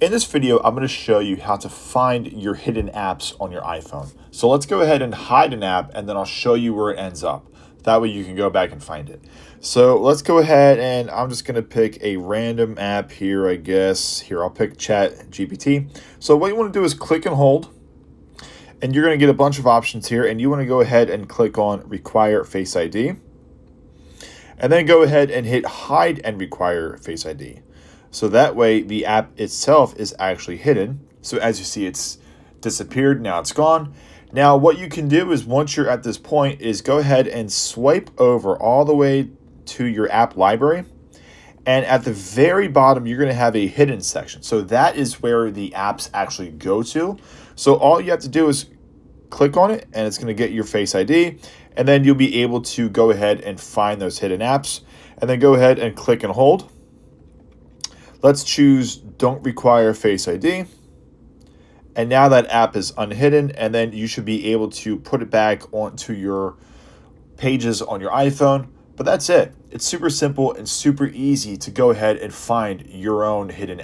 In this video, I'm going to show you how to find your hidden apps on your iPhone. So let's go ahead and hide an app, and then I'll show you where it ends up. That way you can go back and find it. So let's go ahead, and I'm just going to pick a random app here, I guess. Here, I'll pick Chat GPT. So what you want to do is click and hold, and you're going to get a bunch of options here, and you want to go ahead and click on Require Face ID. And then go ahead and hit Hide and Require Face ID. So that way the app itself is actually hidden. So as you see, it's disappeared. Now it's gone. Now what you can do is, once you're at this point, is go ahead and swipe over all the way to your app library. And at the very bottom, you're going to have a hidden section. So that is where the apps actually go to. So all you have to do is click on it, and it's going to get your Face ID. And then you'll be able to go ahead and find those hidden apps. And then go ahead and click and hold. Let's choose Don't Require Face ID. And now that app is unhidden, and then you should be able to put it back onto your pages on your iPhone. But that's it. It's super simple and super easy to go ahead and find your own hidden